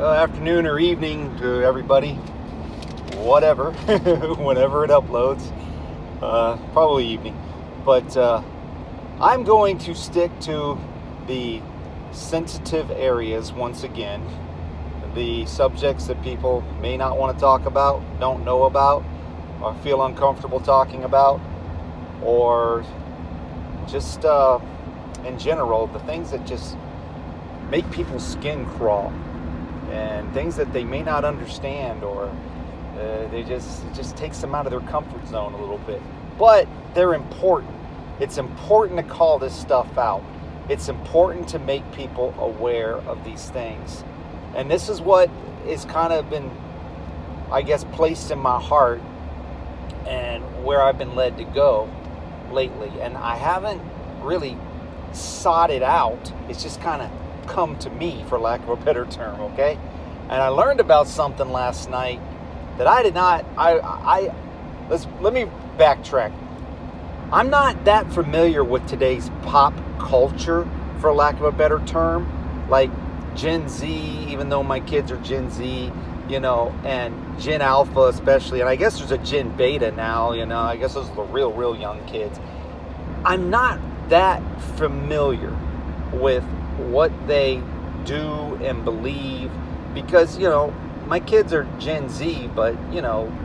Afternoon or evening to everybody, whatever, whenever it uploads. Probably evening. But I'm going to stick to the sensitive areas once again. The subjects that people may not want to talk about, don't know about, or feel uncomfortable talking about, or just in general, the things that just make people's skin crawl, and things that they may not understand, or it just takes them out of their comfort zone a little bit. But they're important. It's important to call this stuff out. It's important to make people aware of these things. And this is what is kind of been, I guess, placed in my heart and where I've been led to go lately. And I haven't really sought it out. It's just kind of come to me, for lack of a better term, okay? And I learned about something last night that I did not, let me backtrack. I'm not that familiar with today's pop culture, for lack of a better term, like Gen Z, even though my kids are Gen Z, and Gen Alpha especially, and I guess there's a Gen Beta now, I guess those are the real young kids. I'm not that familiar with what they do and believe because, my kids are Gen Z, but,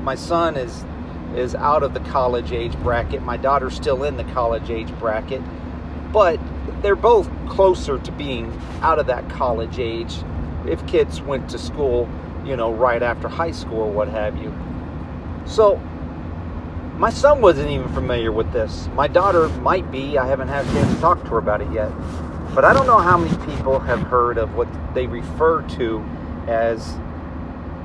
my son is out of the college age bracket. My daughter's still in the college age bracket, but they're both closer to being out of that college age if kids went to school, right after high school or what have you. So my son wasn't even familiar with this. My daughter might be. I haven't had a chance to talk to her about it yet. But I don't know how many people have heard of what they refer to as,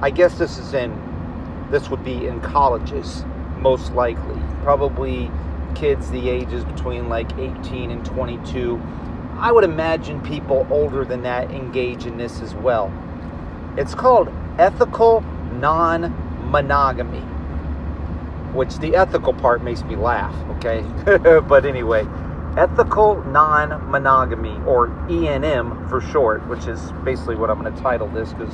I guess this would be in colleges, most likely. Probably kids the ages between like 18 and 22. I would imagine people older than that engage in this as well. It's called ethical non-monogamy, which the ethical part makes me laugh, okay? But anyway, ethical non-monogamy, or ENM for short, which is basically what I'm going to title this, because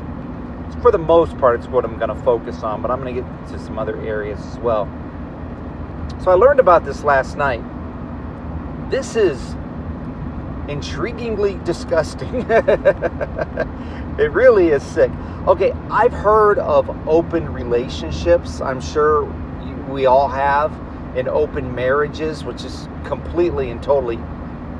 for the most part it's what I'm going to focus on, but I'm going to get to some other areas as well. So I learned about this last night. This is intriguingly disgusting. It really is sick. Okay, I've heard of open relationships. I'm sure we all have, in open marriages, which is completely and totally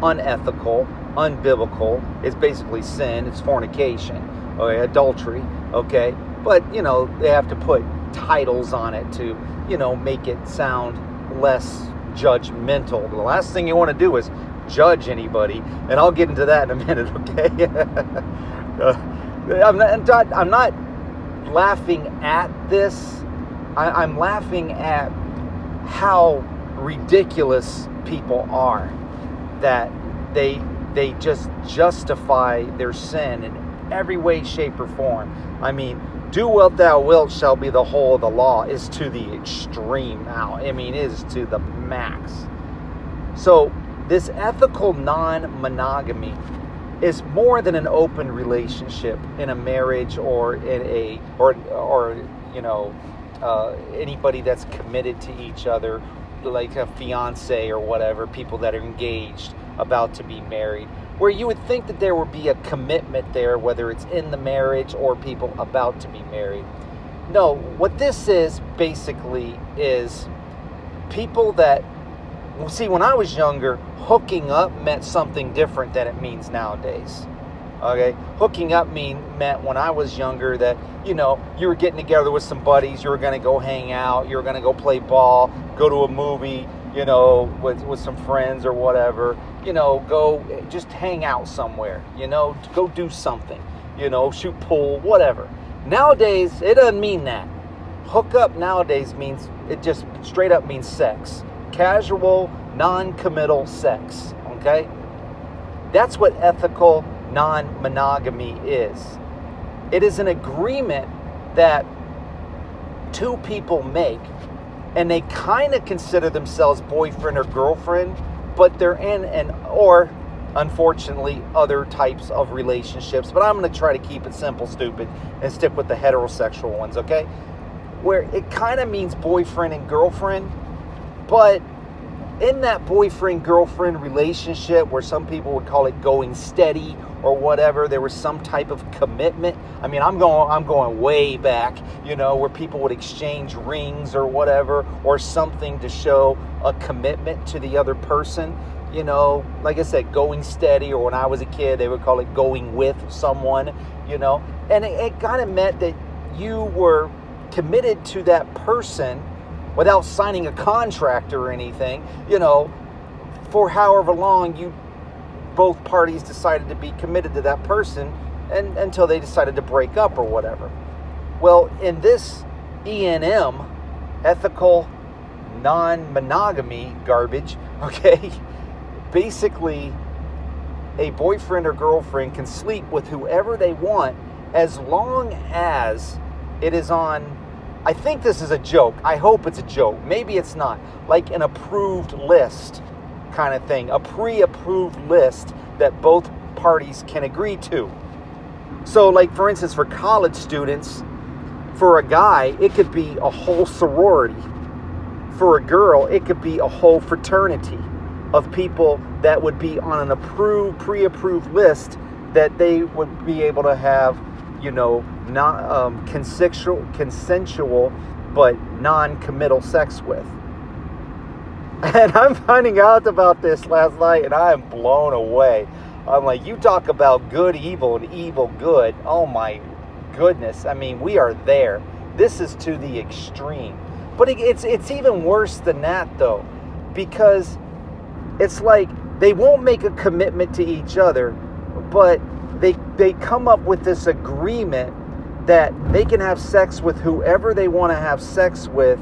unethical, unbiblical. It's basically sin. It's fornication, okay, adultery, okay? But, they have to put titles on it to, make it sound less judgmental. The last thing you want to do is judge anybody, and I'll get into that in a minute, okay? I'm not laughing at this. I'm laughing at how ridiculous people are, that they just justify their sin in every way, shape, or form. I mean, do what thou wilt shall be the whole of the law is to the extreme now. I mean, it is to the max. So this ethical non-monogamy is more than an open relationship in a marriage or in a anybody that's committed to each other, like a fiance or whatever, people that are engaged, about to be married, where you would think that there would be a commitment there, whether it's in the marriage or people about to be married. No, what this is basically is people that, see, when I was younger, hooking up meant something different than it means nowadays. Okay, hooking up meant when I was younger that, you were getting together with some buddies, you were going to go hang out, you were going to go play ball, go to a movie, with some friends or whatever, go just hang out somewhere, go do something, shoot pool, whatever. Nowadays, it doesn't mean that. Hook up nowadays means, it just straight up means sex. Casual, non-committal sex, okay? That's what ethical non-monogamy is. It is an agreement that two people make, and they kind of consider themselves boyfriend or girlfriend, but they're in or unfortunately, other types of relationships. But I'm going to try to keep it simple, stupid, and stick with the heterosexual ones, okay? Where it kind of means boyfriend and girlfriend, but in that boyfriend-girlfriend relationship, where some people would call it going steady or whatever, there was some type of commitment. I mean, I'm going way back, where people would exchange rings or whatever, or something to show a commitment to the other person. Like I said, going steady, or when I was a kid, they would call it going with someone, and it kind of meant that you were committed to that person without signing a contract or anything, for however long both parties decided to be committed to that person and until they decided to break up or whatever. Well, in this E&M, ethical non-monogamy garbage, okay, basically a boyfriend or girlfriend can sleep with whoever they want as long as it is on, I think this is a joke. I hope it's a joke. Maybe it's not. Like an approved list kind of thing. A pre-approved list that both parties can agree to. So like, for instance, for college students, for a guy, it could be a whole sorority. For a girl, it could be a whole fraternity of people that would be on an pre-approved list that they would be able to have, not consensual but non-committal sex with. And I'm finding out about this last night, and I am blown away. I'm like, you talk about good evil and evil good. Oh my goodness. I mean, we are there. This is to the extreme. But it's even worse than that, though, because it's like they won't make a commitment to each other, but they come up with this agreement that they can have sex with whoever they want to have sex with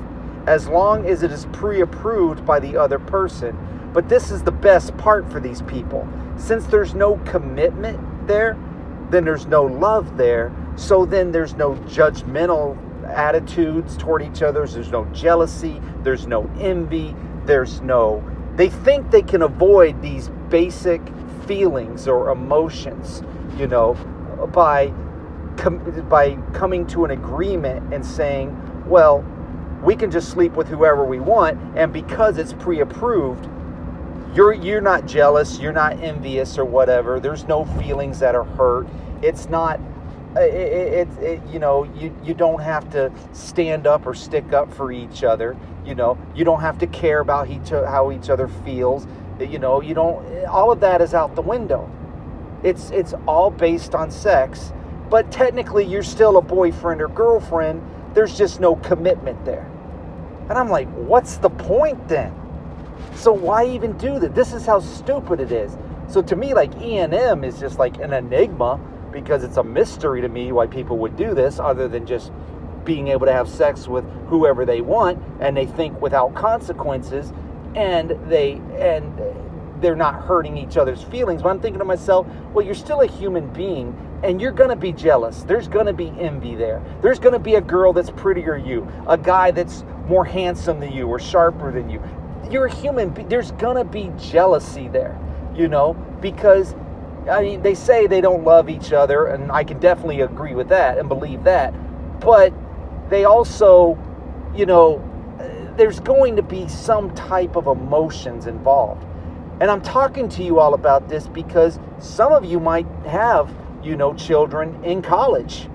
as long as it is pre-approved by the other person. But this is the best part for these people. Since there's no commitment there, then there's no love there. So then there's no judgmental attitudes toward each other. There's no jealousy. There's no envy. They think they can avoid these basic feelings or emotions, by coming to an agreement and saying, well, we can just sleep with whoever we want, and because it's pre-approved, you're not jealous, you're not envious or whatever. There's no feelings that are hurt. It's not, you don't have to stand up or stick up for each other. You don't have to care about how each other feels. You don't. All of that is out the window. It's all based on sex, but technically you're still a boyfriend or girlfriend. There's just no commitment there. And I'm like, what's the point then? So why even do that? This is how stupid it is. So to me, like, E&M is just like an enigma, because it's a mystery to me why people would do this, other than just being able to have sex with whoever they want, and they think without consequences, and they're not hurting each other's feelings. But I'm thinking to myself, well, you're still a human being, and you're going to be jealous. There's going to be envy there. There's going to be a girl that's prettier than you, a guy that's more handsome than you or sharper than you. You're a human being. There's going to be jealousy there, because, I mean, they say they don't love each other, and I can definitely agree with that and believe that. But they also, there's going to be some type of emotions involved. And I'm talking to you all about this because some of you might have, children in college,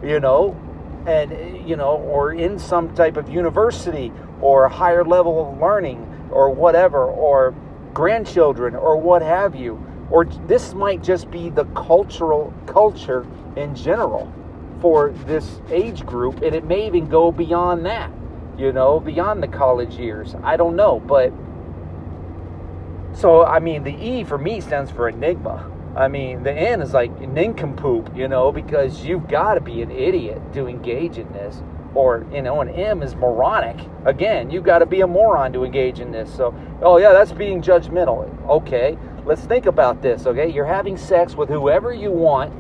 or in some type of university or higher level of learning or whatever, or grandchildren or what have you. Or this might just be the culture in general for this age group, and it may even go beyond that, beyond the college years. I don't know, but so, I mean, the E for me stands for enigma. I mean, the N is like nincompoop, because you've got to be an idiot to engage in this. Or, an M is moronic. Again, you've got to be a moron to engage in this. So, oh yeah, that's being judgmental. Okay, let's think about this, okay? You're having sex with whoever you want,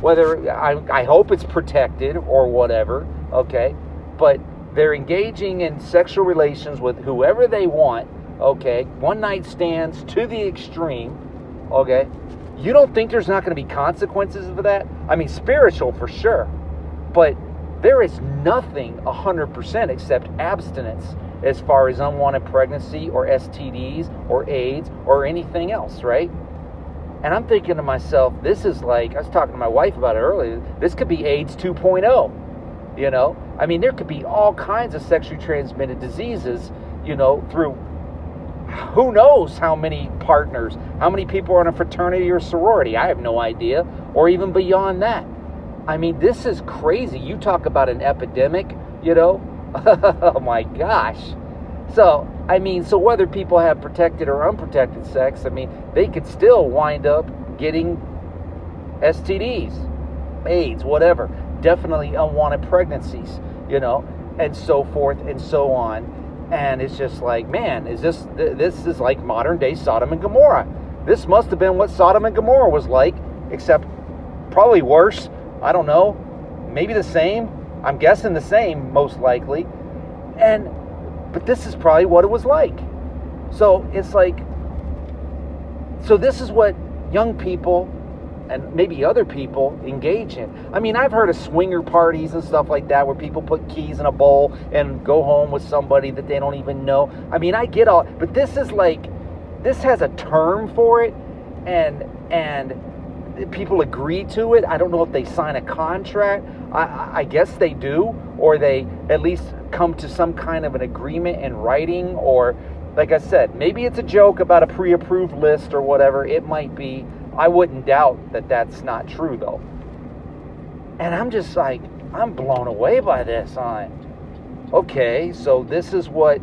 whether, I hope it's protected or whatever, okay? But they're engaging in sexual relations with whoever they want, okay? One night stands to the extreme, okay? You don't think there's not going to be consequences for that? I mean, spiritual for sure. But there is nothing 100% except abstinence as far as unwanted pregnancy or STDs or AIDS or anything else, right? And I'm thinking to myself, this is like, I was talking to my wife about it earlier, this could be AIDS 2.0, you know? I mean, there could be all kinds of sexually transmitted diseases, you know, through who knows how many partners, how many people are in a fraternity or sorority. I have no idea, or even beyond that. I mean, this is crazy. You talk about an epidemic, you know? Oh my gosh. So, I mean, so whether people have protected or unprotected sex, I mean, they could still wind up getting STDs, AIDS, whatever. Definitely unwanted pregnancies, you know, and so forth and so on. And it's just like, man, this is like modern day Sodom and Gomorrah. This must have been what Sodom and Gomorrah was like, except probably worse. I don't know. Maybe the same. I'm guessing the same, most likely. But this is probably what it was like. So it's like, so this is what young people and maybe other people engage in. I mean, I've heard of swinger parties and stuff like that where people put keys in a bowl and go home with somebody that they don't even know. I mean, I get all, but this is like, this has a term for it, and people agree to it. I don't know if they sign a contract. I guess they do, or they at least come to some kind of an agreement in writing, or like I said, maybe it's a joke about a pre-approved list or whatever. It might be. I wouldn't doubt that that's not true, though. And I'm just like, I'm blown away by this. Okay, so this is what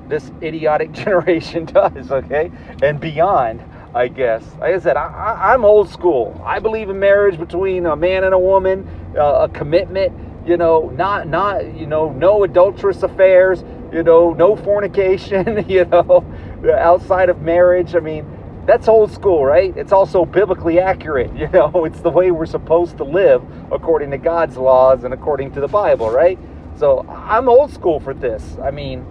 this idiotic generation does, okay? And beyond, I guess. Like I said, I'm old school. I believe in marriage between a man and a woman, a commitment, you know, not, you know, no adulterous affairs, you know, no fornication, you know, outside of marriage. I mean, that's old school, right? It's also biblically accurate, you know. It's the way we're supposed to live according to God's laws and according to the Bible, right? So I'm old school for this. I mean,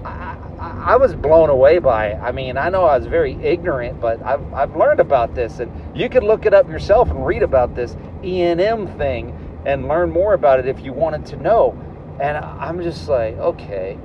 I was blown away by it. I mean, I know I was very ignorant, but I've learned about this, and you can look it up yourself and read about this E&M thing and learn more about it if you wanted to know. And I'm just like, okay,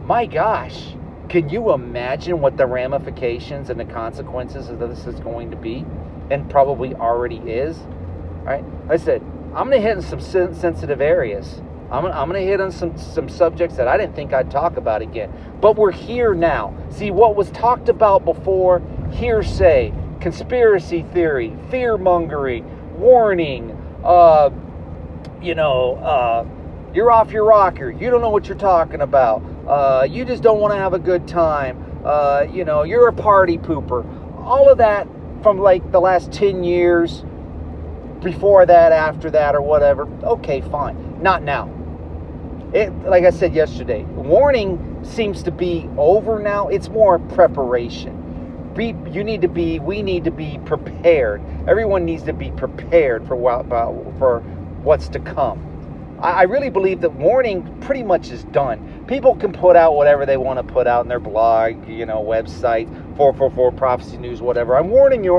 my gosh, can you imagine what the ramifications and the consequences of this is going to be, and probably already is? All right, like I said, I'm going to hit in some sensitive areas. I'm going to hit on some subjects that I didn't think I'd talk about again. But we're here now. See, what was talked about before, hearsay, conspiracy theory, fear-mongering, warning, you're off your rocker. You don't know what you're talking about. You just don't want to have a good time. You're a party pooper. All of that from like the last 10 years, before that, after that, or whatever. Okay, fine. Not now. Like I said yesterday, warning seems to be over now. It's more preparation. We need to be prepared. Everyone needs to be prepared for what's to come. I really believe that warning pretty much is done. People can put out whatever they want to put out in their blog, website, 444 Prophecy News, whatever. I'm warning you.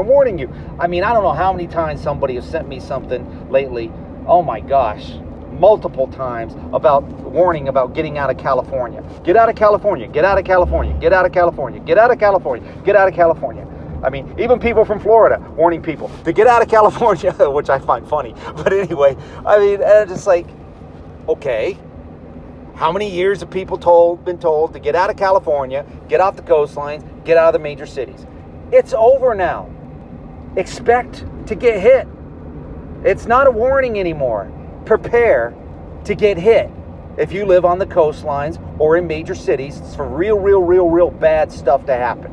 I mean, I don't know how many times somebody has sent me something lately. Oh my gosh. Multiple times about warning about getting out of California. Get out of California. Get out of California. Get out of California. Get out of California. Get out of California. I mean, even people from Florida warning people to get out of California, which I find funny. But anyway, I mean, just like, okay, how many years have people been told to get out of California, get off the coastlines, get out of the major cities? It's over now. Expect to get hit. It's not a warning anymore. Prepare to get hit if you live on the coastlines or in major cities. It's for real bad stuff to happen.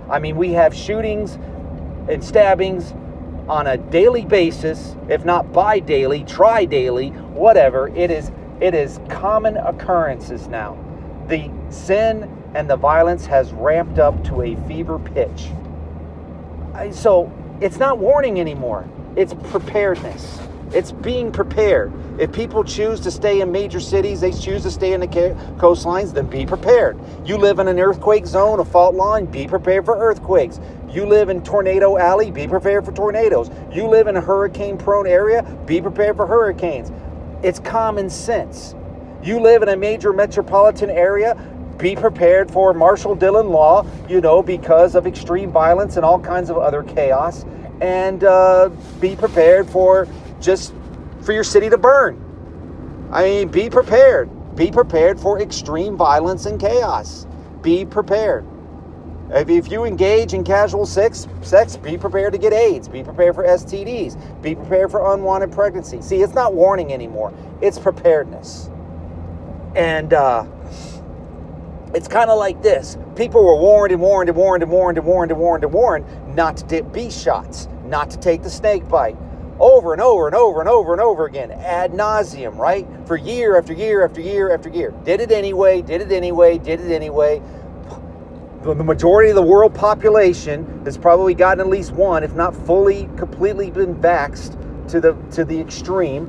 I mean, we have shootings and stabbings on a daily basis, if not bi-daily, tri-daily, whatever. It is common occurrences now. The sin and the violence has ramped up to a fever pitch. So it's not warning anymore. It's preparedness. It's being prepared. If people choose to stay in major cities, they choose to stay in the coastlines, then be prepared. You live in an earthquake zone, a fault line, be prepared for earthquakes. You live in Tornado Alley, be prepared for tornadoes. You live in a hurricane-prone area, be prepared for hurricanes. It's common sense. You live in a major metropolitan area, be prepared for martial Dillon law, because of extreme violence and all kinds of other chaos. And be prepared for your city to burn. I mean, be prepared. Be prepared for extreme violence and chaos. Be prepared. If you engage in casual sex, be prepared to get AIDS. Be prepared for STDs. Be prepared for unwanted pregnancy. See, it's not warning anymore. It's preparedness. And it's kind of like this. People were warned not to dip bee shots, not to take the snake bite. Over and over and over and over and over again, ad nauseum, right? For year after year after year after year. Did it anyway. The majority of the world population has probably gotten at least one, if not fully, completely been vaxxed to the extreme.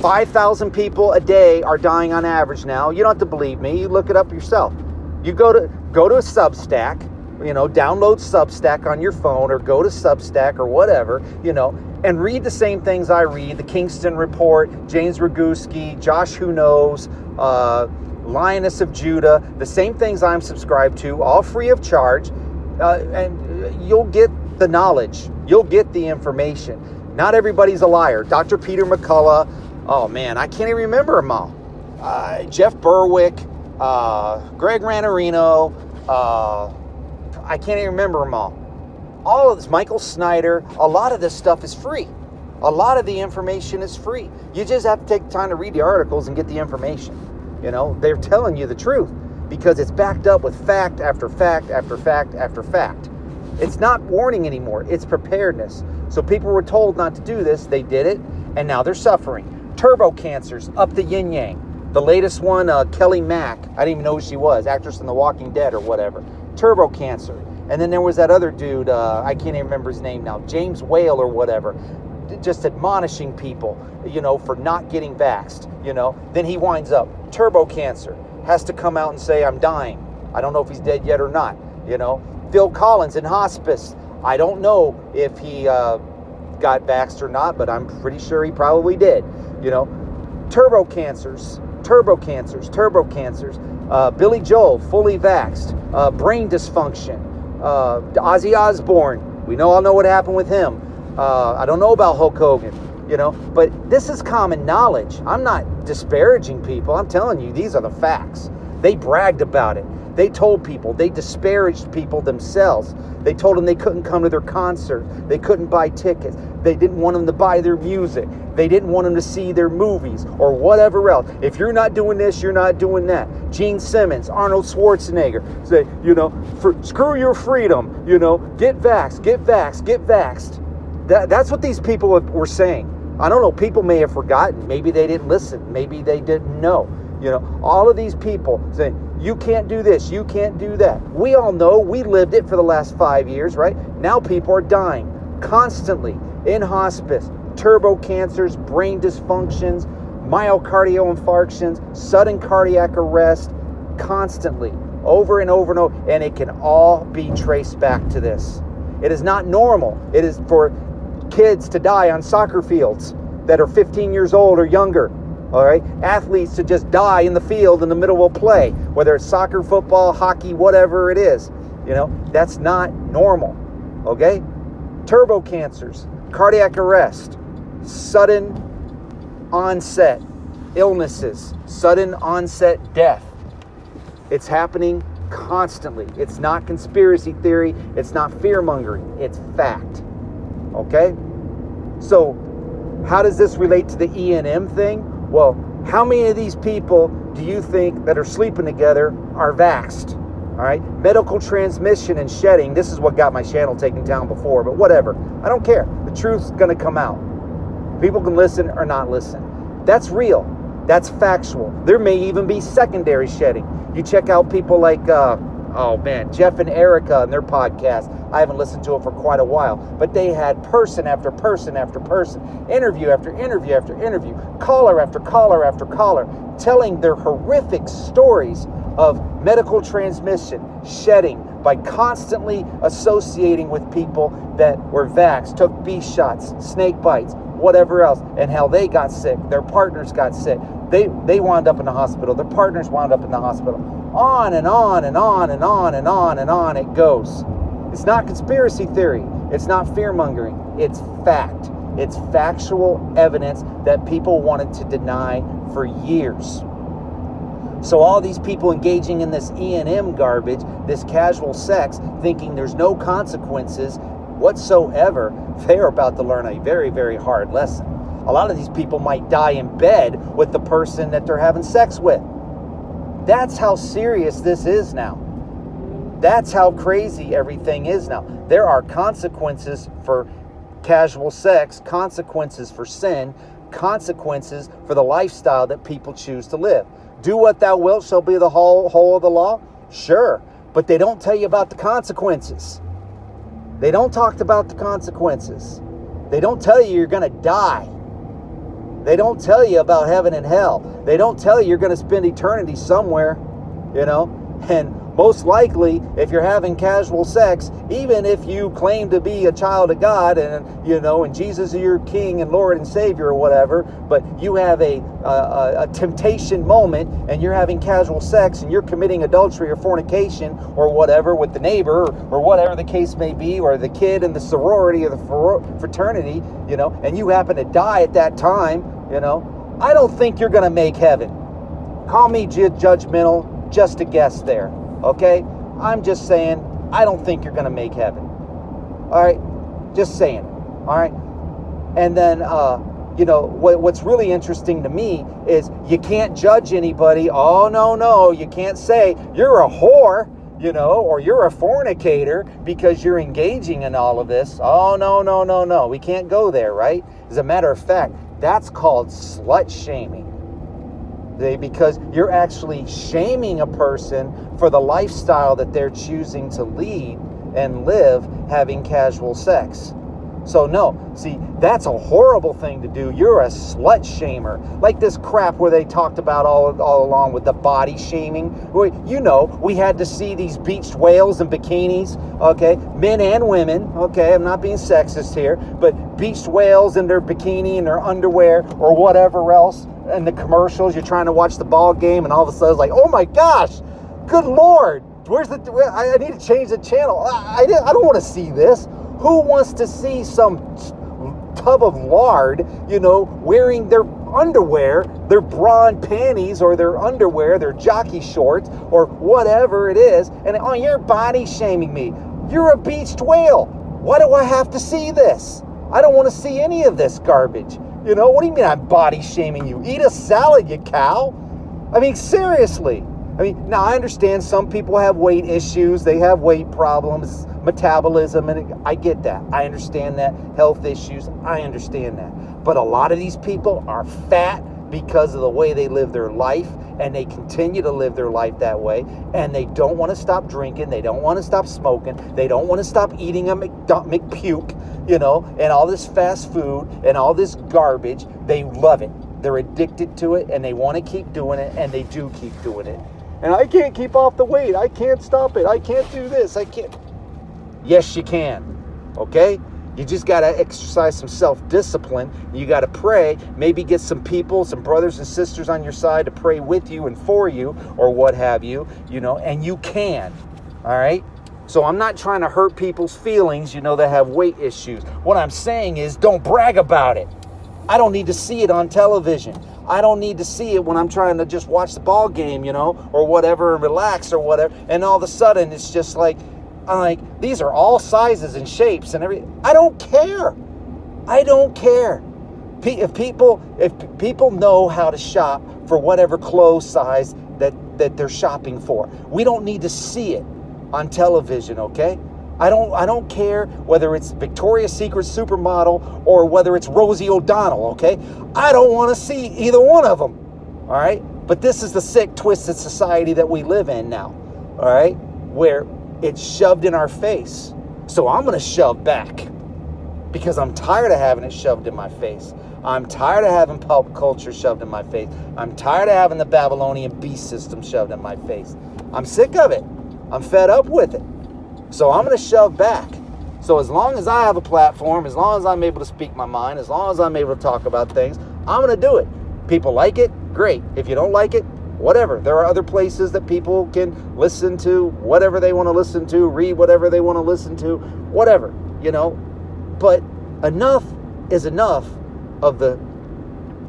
5,000 people a day are dying on average now. You don't have to believe me. You look it up yourself. You go to a Substack, download Substack on your phone, or go to Substack or whatever, and read the same things I read, the Kingston Report, James Roguski, Josh Who Knows, Lioness of Judah, the same things I'm subscribed to, all free of charge, and you'll get the knowledge. You'll get the information. Not everybody's a liar. Dr. Peter McCullough, oh man, I can't even remember them all. Jeff Berwick, Greg Ranarino, I can't even remember them all. All of this, Michael Snyder, a lot of this stuff is free. A lot of the information is free. You just have to take the time to read the articles and get the information. They're telling you the truth because it's backed up with fact after fact after fact after fact. It's not warning anymore. It's preparedness. So people were told not to do this. They did it, and now they're suffering. Turbo cancers up the yin-yang. The latest one, Kelly Mack. I didn't even know who she was. Actress in The Walking Dead or whatever. Turbo cancer. And then there was that other dude, I can't even remember his name now, James Whale or whatever, just admonishing people, for not getting vaxxed, Then he winds up, turbo cancer, has to come out and say, I'm dying. I don't know if he's dead yet or not, Phil Collins in hospice. I don't know if he got vaxxed or not, but I'm pretty sure he probably did, Turbo cancers. Billy Joel, fully vaxxed. Brain dysfunction. Ozzy Osbourne, we all know what happened with him. I don't know about Hulk Hogan, but this is common knowledge. I'm not disparaging people. I'm telling you, these are the facts. They bragged about it. They told people. They disparaged people themselves. They told them they couldn't come to their concert. They couldn't buy tickets. They didn't want them to buy their music. They didn't want them to see their movies or whatever else. If you're not doing this, you're not doing that. Gene Simmons, Arnold Schwarzenegger say, screw your freedom, get vaxxed. That's what these people were saying. I don't know, people may have forgotten. Maybe they didn't listen. Maybe they didn't know. All of these people saying, you can't do this, you can't do that. We all know, we lived it for the last 5 years, right? Now people are dying constantly in hospice. Turbo cancers, brain dysfunctions, myocardial infarctions, sudden cardiac arrest, constantly, over and over and over. And it can all be traced back to this. It is not normal. It is for kids to die on soccer fields that are 15 years old or younger. All right, athletes to just die in the field in the middle of a play, whether it's soccer, football, hockey, whatever it is. That's not normal. Okay, turbo cancers, cardiac arrest, sudden onset illnesses, sudden onset death. It's happening constantly. It's not conspiracy theory. It's not fear mongering. It's fact. Okay, so how does this relate to the E&M thing? Well, how many of these people do you think that are sleeping together are vaxxed? All right, medical transmission and shedding. This is what got my channel taken down before, but whatever. I don't care. The truth's going to come out. People can listen or not listen. That's real. That's factual. There may even be secondary shedding. You check out people like, Jeff and Erica and their podcast. I haven't listened to it for quite a while, but they had person after person after person, interview after interview after interview, caller after caller after caller, telling their horrific stories of medical transmission, shedding, by constantly associating with people that were vaxxed, took B shots, snake bites, whatever else, and how they got sick, their partners got sick. They wound up in the hospital, their partners wound up in the hospital. On and on and on and on and on and on it goes. It's not conspiracy theory. It's not fear-mongering. It's fact. It's factual evidence that people wanted to deny for years. So all these people engaging in this E&M garbage, this casual sex, thinking there's no consequences whatsoever, they're about to learn a very, very hard lesson. A lot of these people might die in bed with the person that they're having sex with. That's how serious this is now. That's how crazy everything is now. There are consequences for casual sex, consequences for sin, consequences for the lifestyle that people choose to live. Do what thou wilt shall be the whole of the law? Sure, but they don't tell you about the consequences. They don't talk about the consequences. They don't tell you you're going to die. They don't tell you about heaven and hell. They don't tell you you're going to spend eternity somewhere, and most likely, if you're having casual sex, even if you claim to be a child of God and and Jesus is your King and Lord and Savior or whatever, but you have a temptation moment and you're having casual sex and you're committing adultery or fornication or whatever with the neighbor or whatever the case may be, or the kid in the sorority or the fraternity, and you happen to die at that time, I don't think you're going to make heaven. Call me judgmental, just a guess there. Okay? I'm just saying, I don't think you're going to make heaven. All right? Just saying. All right? And then, what's really interesting to me is you can't judge anybody. Oh, no, you can't say you're a whore, or you're a fornicator because you're engaging in all of this. Oh, no. We can't go there, right? As a matter of fact, that's called slut shaming. Because you're actually shaming a person for the lifestyle that they're choosing to lead and live, having casual sex. So no, see, that's a horrible thing to do. You're a slut shamer. Like this crap where they talked about all along with the body shaming. We had to see these beached whales in bikinis, okay? Men and women, okay? I'm not being sexist here, but beached whales in their bikini and their underwear or whatever else. And the commercials, you're trying to watch the ball game and all of a sudden it's like, oh my gosh, good Lord, I need to change the channel. I don't want to see this. Who wants to see some tub of lard, wearing their underwear, their bra and panties, or their underwear, their jockey shorts, or whatever it is, and you're body shaming me. You're a beached whale. Why do I have to see this? I don't want to see any of this garbage. What do you mean I'm body shaming you? Eat a salad, you cow. I mean, seriously. Now I understand some people have weight issues. They have weight problems, metabolism, and I get that. I understand that. Health issues, I understand that. But a lot of these people are fat because of the way they live their life, and they continue to live their life that way, and they don't want to stop drinking, they don't want to stop smoking, they don't want to stop eating a McPuke, and all this fast food and all this garbage. They love it. They're addicted to it, and they want to keep doing it, and they do keep doing it. And I can't keep off the weight. I can't stop it. I can't do this. I can't. Yes, you can. Okay? You just got to exercise some self-discipline. You got to pray. Maybe get some people, some brothers and sisters on your side to pray with you and for you or what have you, and you can. All right? So I'm not trying to hurt people's feelings, that have weight issues. What I'm saying is don't brag about it. I don't need to see it on television. I don't need to see it when I'm trying to just watch the ball game, or whatever, and relax or whatever. And all of a sudden it's just like, these are all sizes and shapes and everything. I don't care. If people know how to shop for whatever clothes size that they're shopping for, we don't need to see it on television, okay? I don't care whether it's Victoria's Secret supermodel or whether it's Rosie O'Donnell, okay? I don't want to see either one of them, all right? But this is the sick, twisted society that we live in now, all right? Where it's shoved in our face. So I'm going to shove back because I'm tired of having it shoved in my face. I'm tired of having pop culture shoved in my face. I'm tired of having the Babylonian beast system shoved in my face. I'm sick of it. I'm fed up with it. So I'm going to shove back. So as long as I have a platform, as long as I'm able to speak my mind, as long as I'm able to talk about things, I'm going to do it. People like it, great. If you don't like it, whatever. There are other places that people can listen to whatever they want to listen to, read whatever they want to listen to, whatever, you know. But enough is enough of the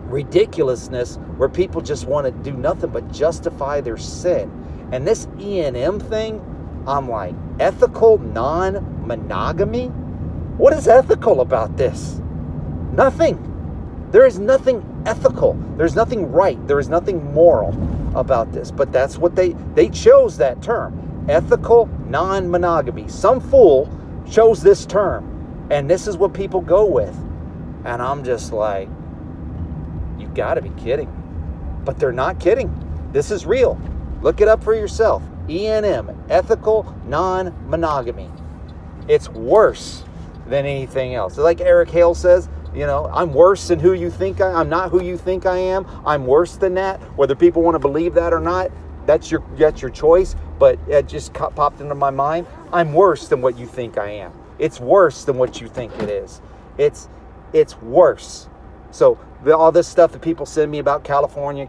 ridiculousness where people just want to do nothing but justify their sin. And this E&M thing, I'm like, ethical non-monogamy? What is ethical about this? Nothing. There is nothing ethical. There's nothing right. There is nothing moral about this. But that's what they chose that term. Ethical non-monogamy. Some fool chose this term. And this is what people go with. And I'm just like, you gotta be kidding. But they're not kidding. This is real. Look it up for yourself. E&M, ethical non-monogamy. It's worse than anything else. Like Eric Hale says, you know, I'm worse than who you think I'm not who you think I am. I'm worse than that. Whether people want to believe that or not, that's your choice. But it just popped into my mind. I'm worse than what you think I am. It's worse than what you think it is. It's worse. So all this stuff that people send me about California,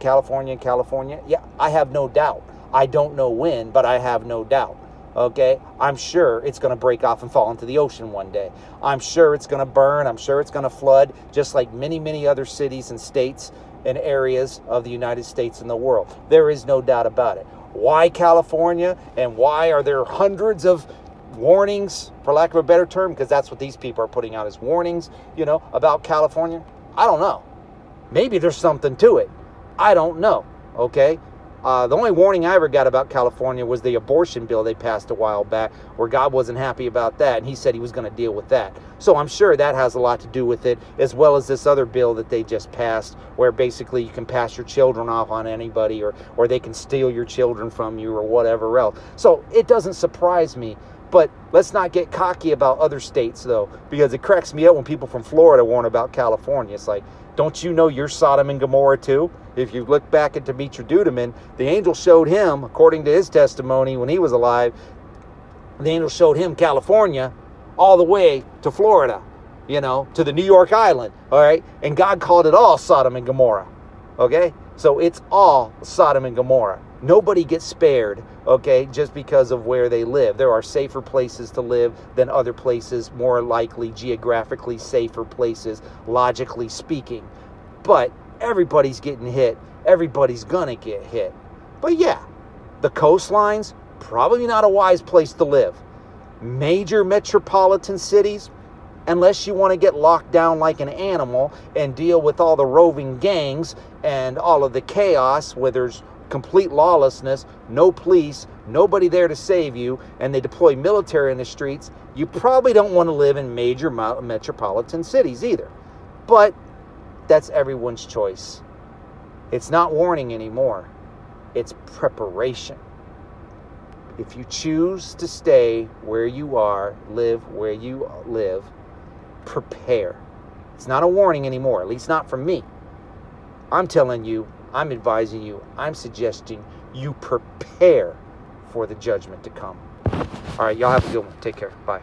yeah, I have no doubt. I don't know when, but I have no doubt. Okay, I'm sure it's going to break off and fall into the ocean one day. I'm sure it's going to burn. I'm sure it's going to flood, just like many, many other cities and states and areas of the United States and the world. There is no doubt about it. Why California, and why are there hundreds of warnings, for lack of a better term, because that's what these people are putting out as warnings, you know, about California? I don't know. Maybe there's something to it. I don't know. Okay. The only warning I ever got about California was the abortion bill they passed a while back, where God wasn't happy about that, and he said he was going to deal with that. So I'm sure that has a lot to do with it, as well as this other bill that they just passed, where basically you can pass your children off on anybody, or they can steal your children from you, or whatever else. So it doesn't surprise me. But let's not get cocky about other states, though, because it cracks me up when people from Florida warn about California. It's like, don't you know you're Sodom and Gomorrah too? If you look back at Demetra Dudeman, the angel showed him, according to his testimony when he was alive, the angel showed him California all the way to Florida, you know, to the New York Island, all right? And God called it all Sodom and Gomorrah, okay? So it's all Sodom and Gomorrah. Nobody gets spared, okay, just because of where they live. There are safer places to live than other places, more likely geographically safer places, logically speaking. But everybody's getting hit. Everybody's gonna get hit. But yeah, the coastlines, probably not a wise place to live. Major metropolitan cities, unless you want to get locked down like an animal and deal with all the roving gangs and all of the chaos where there's complete lawlessness, no police, nobody there to save you, and they deploy military in the streets, you probably don't want to live in major metropolitan cities either. But that's everyone's choice. It's not warning anymore. It's preparation. If you choose to stay where you are, live where you live, prepare. It's not a warning anymore, at least not from me. I'm telling you, I'm advising you, I'm suggesting you prepare for the judgment to come. All right, y'all have a good one. Take care. Bye.